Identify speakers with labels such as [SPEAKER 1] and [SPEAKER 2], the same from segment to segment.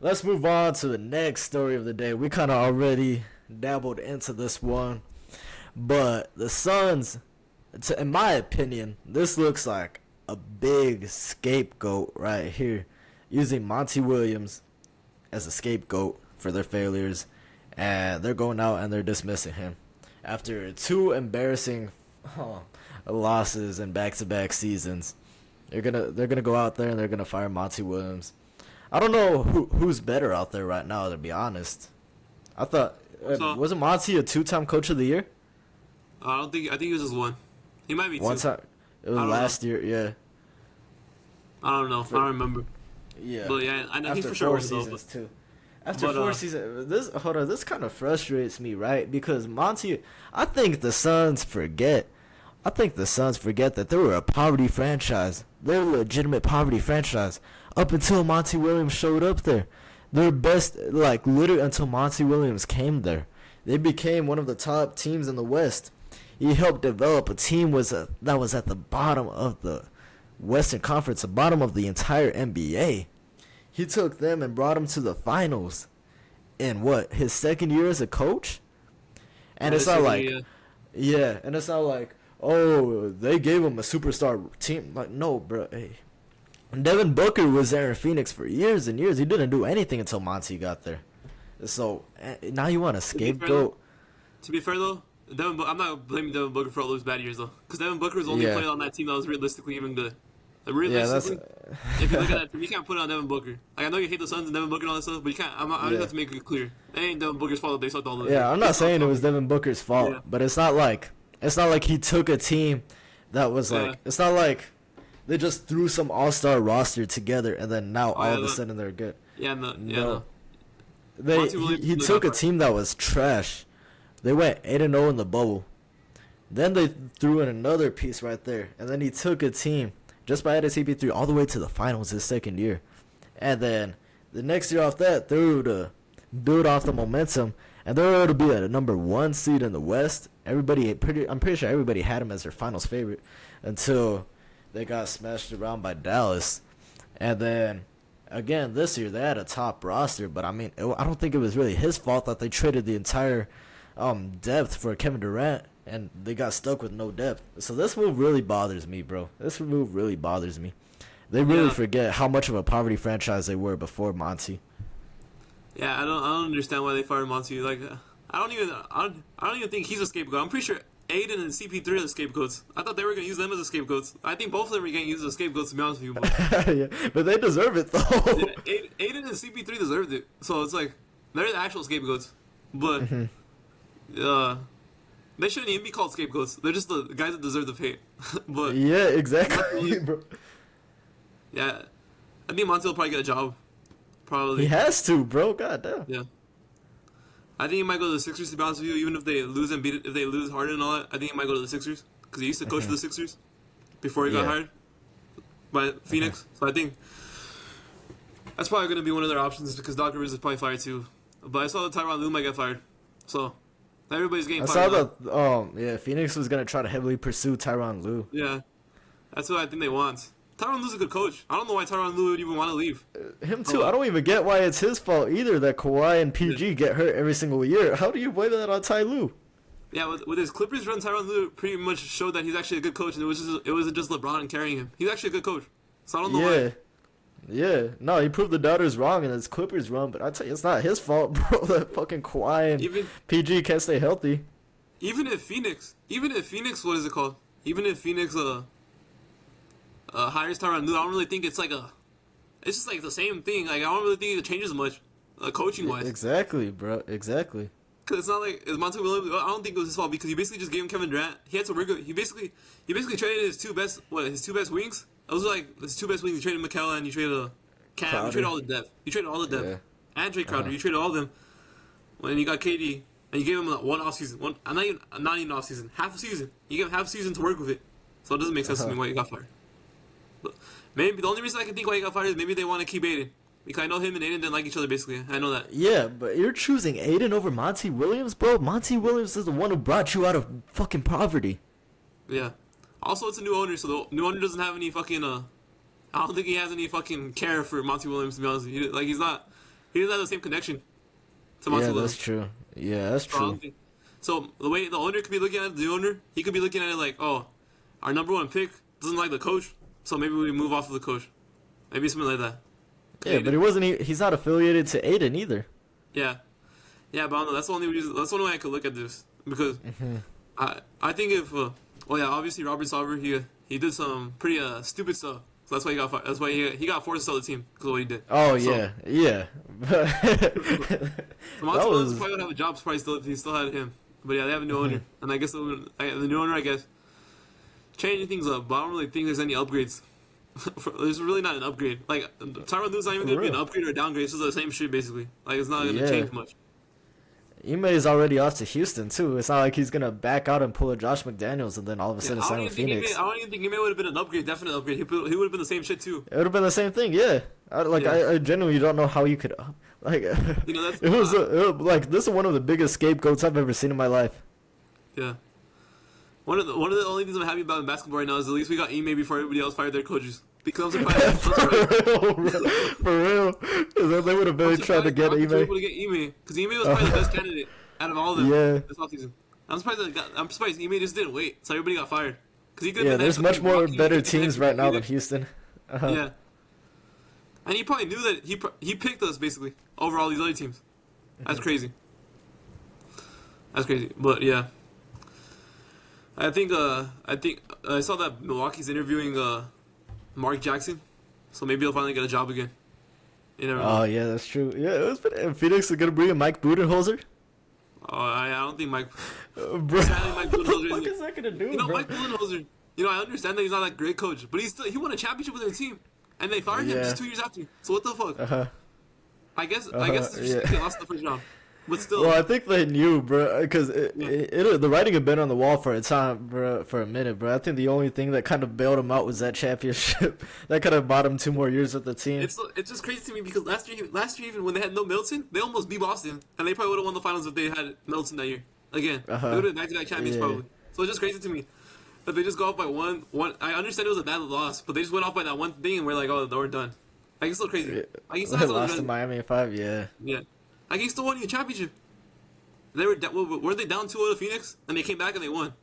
[SPEAKER 1] let's move on to the next story of the day. We kind of already dabbled into this one, but the Suns, in my opinion, this looks like a big scapegoat right here, using Monty Williams as a scapegoat for their failures, and they're going out and they're dismissing him after two embarrassing losses in back-to-back seasons. They're gonna go out there and they're gonna fire Monty Williams. I don't know who's better out there right now, to be honest. I thought wasn't Monty a two-time Coach of the Year?
[SPEAKER 2] I don't think. I think he was just one. He might be
[SPEAKER 1] One
[SPEAKER 2] two.
[SPEAKER 1] time. It was last year. Yeah.
[SPEAKER 2] I don't know. I don't remember.
[SPEAKER 1] Yeah.
[SPEAKER 2] But yeah, I know
[SPEAKER 1] After
[SPEAKER 2] he's for sure
[SPEAKER 1] four
[SPEAKER 2] one though.
[SPEAKER 1] seasons too. After four seasons, this kind of frustrates me, right? Because Monty, I think the Suns forget that they were a poverty franchise. They're a legitimate poverty franchise up until Monty Williams showed up there. Their best, like literally until Monty Williams came there, they became one of the top teams in the West. He helped develop a team that was at the bottom of the Western Conference, the bottom of the entire NBA. He took them and brought them to the finals in his second year as a coach? And it's not like, and it's not like, oh, they gave him a superstar team. Like, no, bro. Hey, Devin Booker was there in Phoenix for years and years. He didn't do anything until Monty got there. So now you want a scapegoat?
[SPEAKER 2] To be fair though, I'm not blaming Devin Booker for all those bad years though, because Devin Booker was only playing on that team that was realistically even good. Like, realistically, if you look at that team, you can't put it on Devin Booker. Like, I know you hate the Suns and Devin Booker and all that stuff, but you can't. I just have to make it clear. It ain't Devin Booker's fault that they sucked all the.
[SPEAKER 1] Yeah, I'm not saying it was Devin Booker's fault, but it's not like he took a team that was like, it's not like they just threw some all-star roster together and then now all of a sudden they're good.
[SPEAKER 2] No.
[SPEAKER 1] He took a team that was trash. They went 8-0 in the bubble. Then they threw in another piece right there, and then he took a team just by adding CP3 all the way to the finals his second year. And then the next year off that, they were to build off the momentum, and they were to be at a number 1 seed in the West. I'm pretty sure everybody had him as their finals favorite until they got smashed around by Dallas. And then again this year they had a top roster, but I mean I don't think it was really his fault that they traded the entire depth for Kevin Durant and they got stuck with no depth. So this move really bothers me, bro. This move really bothers me. They really forget how much of a poverty franchise they were before Monty.
[SPEAKER 2] Yeah, I don't understand why they fired Monty. Like, I don't even think he's a scapegoat. I'm pretty sure Aiden and CP3 are the scapegoats. I thought they were gonna use them as the scapegoats. I think both of them are getting used as scapegoats, to be honest with you. But,
[SPEAKER 1] yeah, but they deserve it though.
[SPEAKER 2] Aiden and CP3 deserved it. So it's like they're the actual scapegoats. But they shouldn't even be called scapegoats. They're just the guys that deserve the fate. But
[SPEAKER 1] yeah, exactly, bro.
[SPEAKER 2] Yeah, I think Monty will probably get a job. Probably.
[SPEAKER 1] He has to, bro. God damn.
[SPEAKER 2] Yeah. I think he might go to the Sixers, to be honest with you. Even if they lose if they lose Harden and all that, I think he might go to the Sixers because he used to coach for the Sixers before he got hired by Phoenix. So I think that's probably going to be one of their options because Doc Rivers is probably fired too. But I saw that Tyronn Lue might get fired, so everybody's getting fired.
[SPEAKER 1] I saw that. Phoenix was going to try to heavily pursue Tyronn Lue.
[SPEAKER 2] Yeah, that's what I think they want. Tyronn Lue's a good coach. I don't know why Tyronn Lue would even want to leave.
[SPEAKER 1] Him too. I don't even get why it's his fault either that Kawhi and PG get hurt every single year. How do you blame that on Ty Lue?
[SPEAKER 2] Yeah, with his Clippers run, Tyronn Lue pretty much showed that he's actually a good coach, and it wasn't just LeBron carrying him. He's actually a good coach. So I don't know why.
[SPEAKER 1] Yeah. No, he proved the doubters wrong and his Clippers run, but I tell you, it's not his fault, bro. That fucking Kawhi and PG can't stay healthy.
[SPEAKER 2] Even if Phoenix, what is it called? Even if Phoenix hires Tyronn Lue, I don't really think it's it's just like the same thing. Like, I don't really think it changes much, coaching wise.
[SPEAKER 1] Exactly, bro. Exactly.
[SPEAKER 2] Because it's not like it's Monty Williams. I don't think it was his fault because he basically just gave him Kevin Durant. He had to work. He basically traded his two best wings. It was like his two best wings. You traded McKella and you traded Cam. Crowder. You traded all the depth. And Jay Crowder. You traded all of them. When you got KD and you gave him one off season, not even off season, half a season. You gave him half a season to work with it. So it doesn't make sense to me why he got fired. But maybe the only reason I can think why he got fired is maybe they want to keep Aiden. Because I know him and Aiden didn't like each other, basically. I know that.
[SPEAKER 1] Yeah, but you're choosing Aiden over Monty Williams, bro? Monty Williams is the one who brought you out of fucking poverty.
[SPEAKER 2] Yeah. Also, it's a new owner, so the new owner doesn't have any fucking, I don't think he has any fucking care for Monty Williams, to be honest with you. Like, he's not, he doesn't have the same connection to
[SPEAKER 1] Yeah,
[SPEAKER 2] Monty
[SPEAKER 1] that's
[SPEAKER 2] Williams.
[SPEAKER 1] true. Yeah, that's
[SPEAKER 2] So I don't
[SPEAKER 1] true.
[SPEAKER 2] think- So the way the owner could be looking at it, the owner, he could be looking at it like, oh, our number one pick doesn't like the coach, so maybe we move off of the coach. Maybe something like that.
[SPEAKER 1] Yeah, but he wasn't. He's not affiliated to Aiden either.
[SPEAKER 2] Yeah, yeah, but I don't know. That's the only reason. That's the only way I could look at this because
[SPEAKER 1] Mm-hmm.
[SPEAKER 2] I think if well yeah, obviously Robert Sauber he did some pretty stupid stuff. So that's why he got that's why he got forced to sell the team because of what he did.
[SPEAKER 1] Oh
[SPEAKER 2] So-
[SPEAKER 1] yeah, yeah.
[SPEAKER 2] So Monty
[SPEAKER 1] That
[SPEAKER 2] Williams
[SPEAKER 1] was-
[SPEAKER 2] probably would have a job surprise still if he still had him. But yeah, they have a new owner, and I guess the new owner, I guess, changing things up. But I don't really think there's any upgrades. There's really not an upgrade. Like Tyronn Lue's not even
[SPEAKER 1] For
[SPEAKER 2] gonna be an
[SPEAKER 1] real.
[SPEAKER 2] upgrade or a downgrade. It's just the same shit basically. Like it's not gonna
[SPEAKER 1] Yeah.
[SPEAKER 2] change much.
[SPEAKER 1] Ime is already off to Houston too. It's not like he's gonna back out and pull a Josh McDaniels and then all of a
[SPEAKER 2] Yeah,
[SPEAKER 1] sudden
[SPEAKER 2] I
[SPEAKER 1] sign
[SPEAKER 2] don't
[SPEAKER 1] with
[SPEAKER 2] even think
[SPEAKER 1] Phoenix.
[SPEAKER 2] I don't even think Ime would have been an upgrade. Definite upgrade. He would have been the same shit too.
[SPEAKER 1] It would have been the same thing. Yeah. I genuinely don't know how you could. Like,
[SPEAKER 2] You know, that's
[SPEAKER 1] it was like this is one of the biggest scapegoats I've ever seen in my life.
[SPEAKER 2] Yeah. One of the only things I'm happy about in basketball right now is at least we got Ime before everybody else fired their coaches. Because I'm surprised.
[SPEAKER 1] For real, bro. For real. 'Cause then they would have been trying to get Ime.
[SPEAKER 2] Able to get Ime because Ime was probably the best candidate out of all of them
[SPEAKER 1] Yeah.
[SPEAKER 2] this offseason. I'm surprised Ime just didn't wait, so everybody got fired. Because he could.
[SPEAKER 1] Yeah, there's much more better teams right now than Houston. Uh-huh.
[SPEAKER 2] Yeah. And he probably knew that he picked us basically over all these other teams. That's crazy. That's crazy, but yeah. I think I saw that Milwaukee's interviewing Mark Jackson, so maybe he'll finally get a job again. You never know.
[SPEAKER 1] Oh yeah, that's true. Yeah, it was. Phoenix is gonna bring in Mike Budenholzer.
[SPEAKER 2] I don't think Mike.
[SPEAKER 1] Bro,
[SPEAKER 2] Sadly, Mike
[SPEAKER 1] what the
[SPEAKER 2] Budenholzer
[SPEAKER 1] fuck
[SPEAKER 2] isn't-
[SPEAKER 1] is that gonna do,
[SPEAKER 2] You know,
[SPEAKER 1] bro?
[SPEAKER 2] Mike Budenholzer. You know, I understand that he's not that great coach, but he won a championship with their team, and they fired him
[SPEAKER 1] Yeah.
[SPEAKER 2] just 2 years after. So what the fuck?
[SPEAKER 1] Uh-huh.
[SPEAKER 2] I guess it's just
[SPEAKER 1] yeah.
[SPEAKER 2] they lost the first round, but still.
[SPEAKER 1] Well, I think they knew, bro, because
[SPEAKER 2] Yeah.
[SPEAKER 1] the writing had been on the wall for a time, bro, for a minute, bro. I think the only thing that kind of bailed him out was that championship. That could have bought him 2 more years with the team.
[SPEAKER 2] It's just crazy to me because last year even when they had no Middleton, they almost beat Boston, and they probably would have won the finals if they had Middleton that year. Again,
[SPEAKER 1] Uh-huh.
[SPEAKER 2] they would have been back-to-back champions
[SPEAKER 1] Yeah.
[SPEAKER 2] probably. So it's just crazy to me that they just go off by one. I understand it was a bad loss, but they just went off by that one thing, and we're like, oh, we're done. Like it's so crazy. Like he still
[SPEAKER 1] They
[SPEAKER 2] has
[SPEAKER 1] lost to
[SPEAKER 2] something.
[SPEAKER 1] Miami in 5, yeah.
[SPEAKER 2] Yeah, like he still won the championship. They were they down 2-0 to Phoenix, and they came back and they won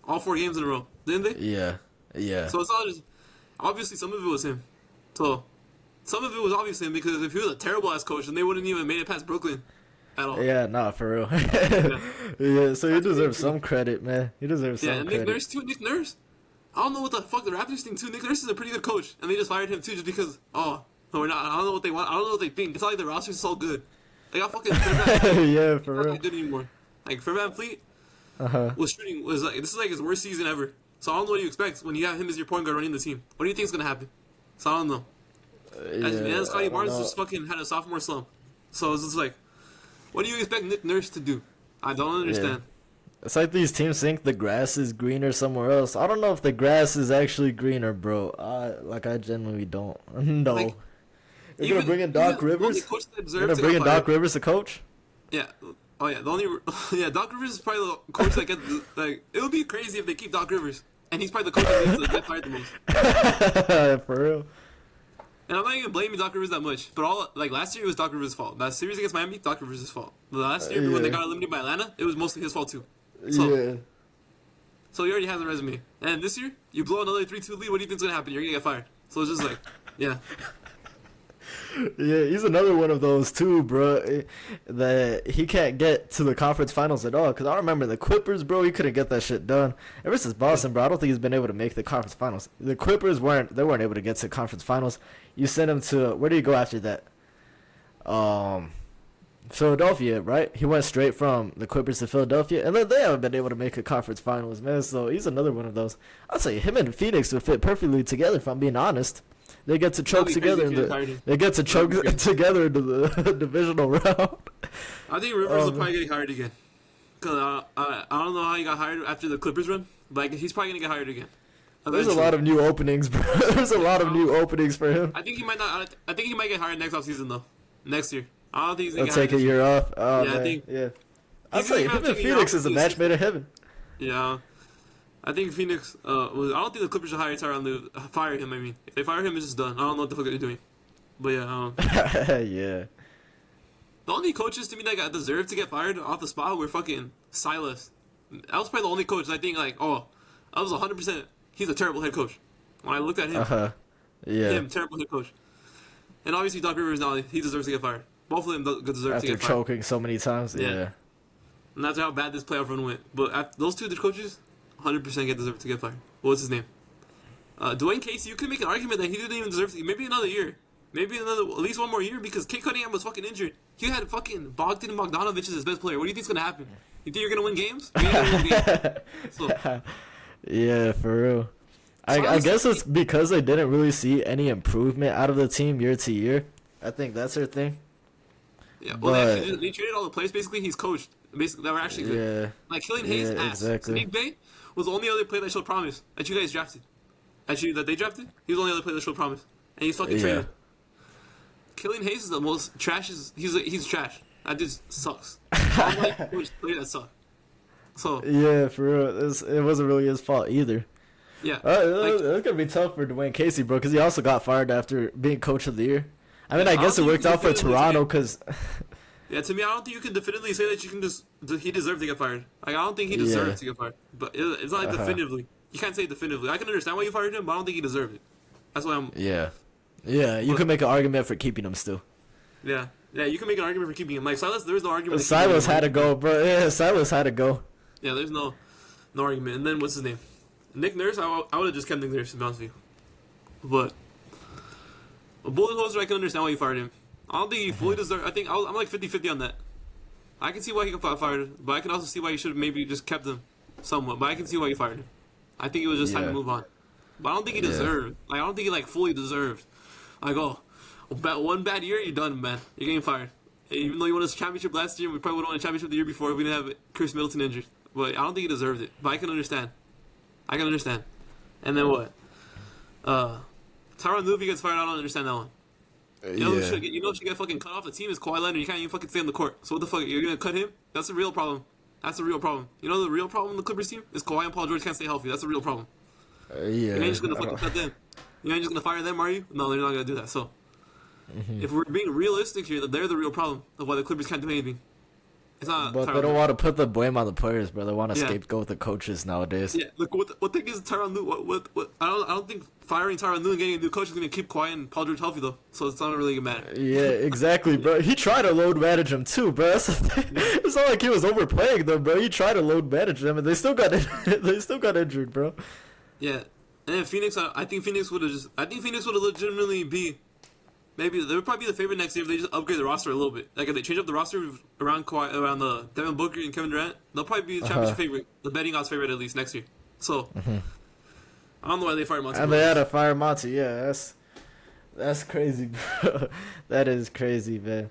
[SPEAKER 2] all 4 games in a row, didn't they?
[SPEAKER 1] Yeah, yeah.
[SPEAKER 2] So it's all just obviously some of it was him. So some of it was obviously him because if he was a terrible ass coach, then they wouldn't even made it past Brooklyn at all.
[SPEAKER 1] Yeah, nah, for real. Yeah, so he deserves some credit, man. He deserves
[SPEAKER 2] Yeah,
[SPEAKER 1] some
[SPEAKER 2] and Nick
[SPEAKER 1] credit.
[SPEAKER 2] Nurse too. Nick Nurse. I don't know what the fuck the Raptors think too. Nick Nurse is a pretty good coach, and they just fired him too just because. Oh, no, we're not. I don't know what they want. I don't know what they think. It's not like the roster's so good. They got fucking.
[SPEAKER 1] Yeah, for
[SPEAKER 2] Not
[SPEAKER 1] real.
[SPEAKER 2] that good anymore. Like Fred VanVleet
[SPEAKER 1] Uh-huh.
[SPEAKER 2] was like this is like his worst season ever. So I don't know what you expect when you have him as your point guard running the team. What do you think is gonna happen? So I don't know. And Scotty
[SPEAKER 1] I
[SPEAKER 2] Barnes
[SPEAKER 1] don't
[SPEAKER 2] just
[SPEAKER 1] know.
[SPEAKER 2] fucking had a sophomore slump. So it's just like, what do you expect Nick Nurse to do? I don't understand.
[SPEAKER 1] It's like these teams think the grass is greener somewhere else. I don't know if the grass is actually greener, bro. I genuinely don't. No.
[SPEAKER 2] Like,
[SPEAKER 1] You're gonna bring in Doc
[SPEAKER 2] the only
[SPEAKER 1] Rivers?
[SPEAKER 2] coach that
[SPEAKER 1] You're
[SPEAKER 2] deserves
[SPEAKER 1] gonna
[SPEAKER 2] to
[SPEAKER 1] bring
[SPEAKER 2] get
[SPEAKER 1] in Doc
[SPEAKER 2] fired-
[SPEAKER 1] Rivers to coach?
[SPEAKER 2] Yeah. Oh yeah. The only yeah, Doc Rivers is probably the coach that gets like. It would be crazy if they keep Doc Rivers, and he's probably the coach that needs to get fired the most.
[SPEAKER 1] For real.
[SPEAKER 2] And I'm not even blaming Doc Rivers that much, but all like last year it was Doc Rivers' fault. That series against Miami, Doc Rivers' fault. The last year when they
[SPEAKER 1] Yeah.
[SPEAKER 2] got eliminated by Atlanta, it was mostly his fault too. So,
[SPEAKER 1] Yeah.
[SPEAKER 2] So he already has a resume. And this year, you blow another 3-2 lead. What do you think's gonna happen? You're gonna get fired. So it's just like, yeah.
[SPEAKER 1] Yeah, he's another one of those too, bro. That he can't get to the conference finals at all. Cause I remember the Clippers, bro. He couldn't get that shit done. Ever since Boston, bro, I don't think he's been able to make the conference finals. The Clippers weren't able to get to conference finals. You sent him to where do you go after that? Philadelphia, right? He went straight from the Clippers to Philadelphia, and then they haven't been able to make a conference finals, man. So he's another one of those. I'd say him and Phoenix would fit perfectly together. If I'm being honest, they get to choke
[SPEAKER 2] That'd be crazy
[SPEAKER 1] together.
[SPEAKER 2] if he retired him.
[SPEAKER 1] They get to choke
[SPEAKER 2] That'd be crazy.
[SPEAKER 1] together into the divisional round.
[SPEAKER 2] I think Rivers will
[SPEAKER 1] man.
[SPEAKER 2] probably get hired again. Cause I don't know how he got hired after the Clippers run, but he's probably gonna get hired again.
[SPEAKER 1] There's a
[SPEAKER 2] Eventually.
[SPEAKER 1] lot of new openings, bro. There's a lot of new openings for him.
[SPEAKER 2] I think he might not. I think he might get hired next offseason though. Next year. I don't think he's gonna
[SPEAKER 1] He'll
[SPEAKER 2] get hired
[SPEAKER 1] take a
[SPEAKER 2] this
[SPEAKER 1] year off. Oh,
[SPEAKER 2] Yeah, I
[SPEAKER 1] man.
[SPEAKER 2] think-
[SPEAKER 1] Yeah. I'd
[SPEAKER 2] He's
[SPEAKER 1] say
[SPEAKER 2] gonna
[SPEAKER 1] him
[SPEAKER 2] have
[SPEAKER 1] and
[SPEAKER 2] to get
[SPEAKER 1] Phoenix
[SPEAKER 2] off
[SPEAKER 1] is a
[SPEAKER 2] this
[SPEAKER 1] match
[SPEAKER 2] season.
[SPEAKER 1] made in heaven.
[SPEAKER 2] Yeah. I think Phoenix. I don't think the Clippers should hire Tyronn Lue. Fire him. I mean, if they fire him, it's just done. I don't know what the fuck they're doing. But yeah.
[SPEAKER 1] Yeah.
[SPEAKER 2] The only coaches to me that got deserved to get fired off the spot were fucking Silas. That was probably the only coach I think like, oh, I was 100%. He's a terrible head coach. When I looked at him,
[SPEAKER 1] yeah,
[SPEAKER 2] him terrible head coach. And obviously Doc Rivers now he deserves to get fired. Both of them deserve to get fired.
[SPEAKER 1] After choking so many times, yeah.
[SPEAKER 2] And that's how bad this playoff run went. But after those two coaches, 100% deserve to get fired. What's his name? Dwayne Casey. You could make an argument that he didn't even deserve to. Maybe another year. Maybe at least one more year because Kate Cunningham was fucking injured. He had fucking Bogdan Bogdanovic as his best player. What do you think's gonna happen? You think you're gonna win games? You ain't gonna win games. So,
[SPEAKER 1] yeah, for real. I guess it's because they didn't really see any improvement out of the team year to year. I think that's their thing.
[SPEAKER 2] Yeah, well, they traded all the players. Basically, he's coached. Basically, that were actually good.
[SPEAKER 1] Yeah.
[SPEAKER 2] Like Killian Hayes, ass.
[SPEAKER 1] Exactly.
[SPEAKER 2] Sadiq Bey was the only other player that showed promise that you guys drafted. Actually, that they drafted. He was the only other player that showed promise, and he's fucking traded. Killian Hayes is the most trash. He's trash. That dude sucks. I'm like coach player that suck. So
[SPEAKER 1] yeah, for real, it wasn't really his fault either.
[SPEAKER 2] Yeah,
[SPEAKER 1] it's gonna be tough for Dwayne Casey, bro, because he also got fired after being coach of the year. I mean, I guess it worked out for Toronto, because.
[SPEAKER 2] Yeah, to me, I don't think you can definitively say that you can just he deserved to get fired. Like, I don't think he deserved to get fired. But it's not like definitively. You can't say definitively. I can understand why you fired him, but I don't think he deserved it. That's why I'm.
[SPEAKER 1] Yeah, you can make an argument for keeping him still.
[SPEAKER 2] Yeah, you can make an argument for keeping him. Like Silas, there was no argument.
[SPEAKER 1] Silas had to go, bro. Yeah, Silas had to go.
[SPEAKER 2] Yeah, there's no argument. And then what's his name? Nick Nurse. I would have just kept Nick Nurse, to be honest with you. But a bullet hoser, I can understand why you fired him. I don't think he fully deserved. I think I'm like 50-50 on that. I can see why he got fired, but I can also see why you should have maybe just kept him somewhat. But I can see why you fired him. I think it was just time to move on. But I don't think he deserved. Like, I don't think he like fully deserved. Like, one bad year, you're done, man. You're getting fired. Even though you won a championship last year, we probably would have won a championship the year before if we didn't have Chris Middleton injured. But I don't think he deserved it. But I can understand. And then what? Tyronn Lue gets fired. I don't understand that one. You know who should get fucking cut off the team is Kawhi Leonard. You can't even fucking stay on the court. So what the fuck? You're gonna cut him? That's a real problem. You know the real problem in the Clippers team is Kawhi and Paul George can't stay healthy. That's a real problem. You ain't just gonna fucking cut them. You ain't just gonna fire them, are you? No, they're not gonna do that. So if we're being realistic here, they're the real problem of why the Clippers can't do anything. It's not.
[SPEAKER 1] But they don't want to put the blame on the players, bro. They want to scapegoat the coaches nowadays.
[SPEAKER 2] Yeah, look, what thing is Tyronn Lue? What? I don't think firing Tyronn Lue and getting a new coach is gonna keep Kawhi and Paul George healthy though. So it's not really gonna matter.
[SPEAKER 1] Yeah, exactly, bro. He tried to load manage them too, bro. That's the thing. It's not like he was overplaying them, bro. He tried to load manage them, and they still got injured, bro.
[SPEAKER 2] Yeah, and then Phoenix. I think Phoenix would have legitimately be. Maybe they would probably be the favorite next year if they just upgrade the roster a little bit. Like if they change up the roster around the Devin Booker and Kevin Durant, they'll probably be the championship favorite, the betting odds favorite at least next year. So I don't know why they fired Monty.
[SPEAKER 1] And they had to fire Monty. Yeah, that's crazy, bro. That is crazy, man.